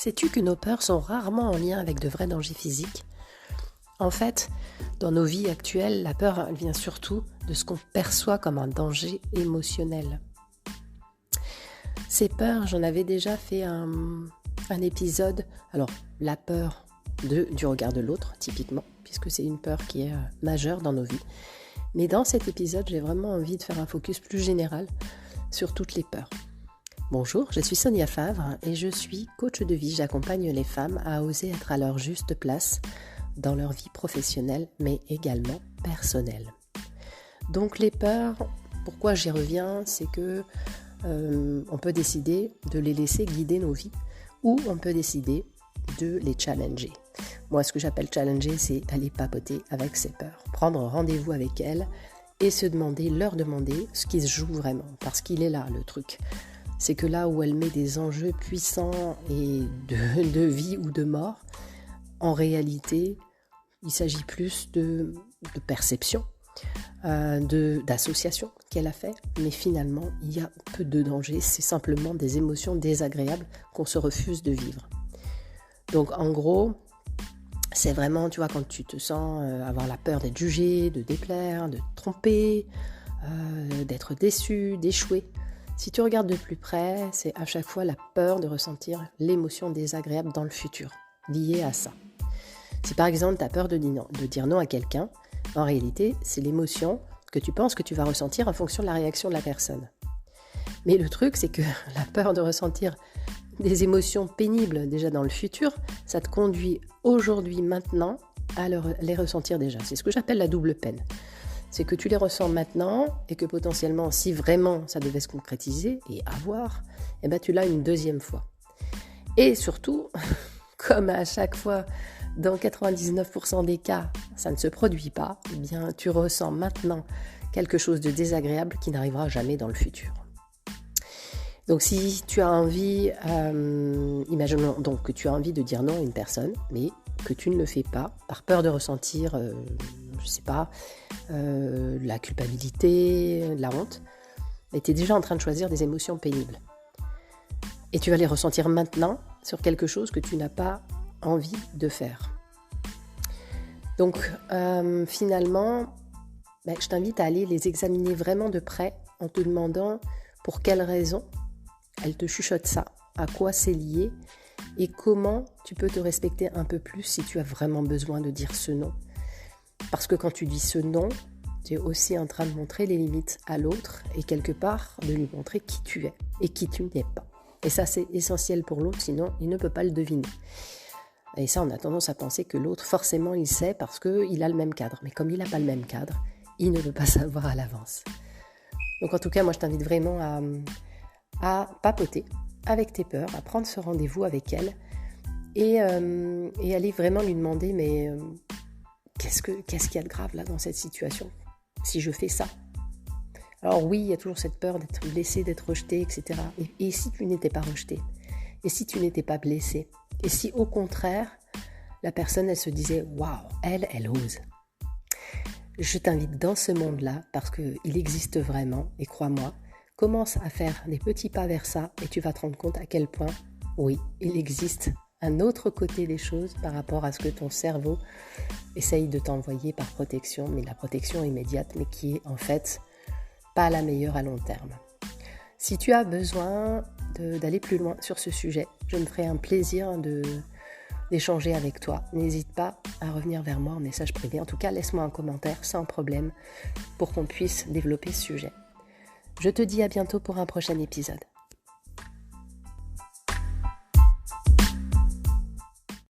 Sais-tu que nos peurs sont rarement en lien avec de vrais dangers physiques ? En fait, dans nos vies actuelles, la peur elle vient surtout de ce qu'on perçoit comme un danger émotionnel. Ces peurs, j'en avais déjà fait un épisode. Alors, la peur du regard de l'autre, typiquement, puisque c'est une peur qui est majeure dans nos vies. Mais dans cet épisode, j'ai vraiment envie de faire un focus plus général sur toutes les peurs. Bonjour, je suis Sonia Favre et je suis coach de vie. J'accompagne les femmes à oser être à leur juste place dans leur vie professionnelle, mais également personnelle. Donc les peurs, pourquoi j'y reviens, c'est que on peut décider de les laisser guider nos vies ou on peut décider de les challenger. Moi, ce que j'appelle challenger, c'est aller papoter avec ces peurs, prendre rendez-vous avec elles et leur demander ce qui se joue vraiment, parce qu'il est là le truc. C'est que là où elle met des enjeux puissants et de vie ou de mort, en réalité, il s'agit plus de perception, d'association qu'elle a fait, mais finalement, il y a peu de danger, c'est simplement des émotions désagréables qu'on se refuse de vivre. Donc en gros, c'est vraiment, tu vois, quand tu te sens avoir la peur d'être jugé, de déplaire, de te tromper, d'être déçu, d'échouer. Si tu regardes de plus près, c'est à chaque fois la peur de ressentir l'émotion désagréable dans le futur, liée à ça. Si par exemple tu as peur de dire non à quelqu'un, en réalité, c'est l'émotion que tu penses que tu vas ressentir en fonction de la réaction de la personne. Mais le truc, c'est que la peur de ressentir des émotions pénibles déjà dans le futur, ça te conduit aujourd'hui, maintenant, à les ressentir déjà. C'est ce que j'appelle la double peine. C'est que tu les ressens maintenant et que potentiellement, si vraiment ça devait se concrétiser et avoir, eh ben tu l'as une deuxième fois. Et surtout, comme à chaque fois, dans 99% des cas, ça ne se produit pas, eh bien tu ressens maintenant quelque chose de désagréable qui n'arrivera jamais dans le futur. Donc si tu as envie, imaginons donc que tu as envie de dire non à une personne, mais que tu ne le fais pas, par peur de ressentir, la culpabilité, la honte, et tu es déjà en train de choisir des émotions pénibles. Et tu vas les ressentir maintenant sur quelque chose que tu n'as pas envie de faire. Donc finalement, je t'invite à aller les examiner vraiment de près en te demandant pour quelles raisons elle te chuchote ça, à quoi c'est lié et comment tu peux te respecter un peu plus si tu as vraiment besoin de dire ce non. Parce que quand tu dis ce non, tu es aussi en train de montrer les limites à l'autre et quelque part de lui montrer qui tu es et qui tu n'es pas. Et ça, c'est essentiel pour l'autre, sinon il ne peut pas le deviner. Et ça, on a tendance à penser que l'autre, forcément, il sait parce qu'il a le même cadre. Mais comme il n'a pas le même cadre, il ne peut pas savoir à l'avance. Donc en tout cas, moi, je t'invite vraiment à papoter avec tes peurs, à prendre ce rendez-vous avec elle et aller vraiment lui demander, mais qu'est-ce qu'il y a de grave là dans cette situation si je fais ça ? Alors oui, il y a toujours cette peur d'être blessé, d'être rejeté, etc. Et si tu n'étais pas rejeté ? Et si tu n'étais pas blessé ? Et si au contraire, la personne, elle se disait « Waouh, elle ose ». Je t'invite dans ce monde-là parce qu'il existe vraiment, et crois-moi, commence à faire des petits pas vers ça et tu vas te rendre compte à quel point, oui, il existe un autre côté des choses par rapport à ce que ton cerveau essaye de t'envoyer par protection, mais la protection immédiate, mais qui est en fait pas la meilleure à long terme. Si tu as besoin d'aller plus loin sur ce sujet, je me ferai un plaisir d'échanger avec toi. N'hésite pas à revenir vers moi en message privé. En tout cas, laisse-moi un commentaire sans problème pour qu'on puisse développer ce sujet. Je te dis à bientôt pour un prochain épisode.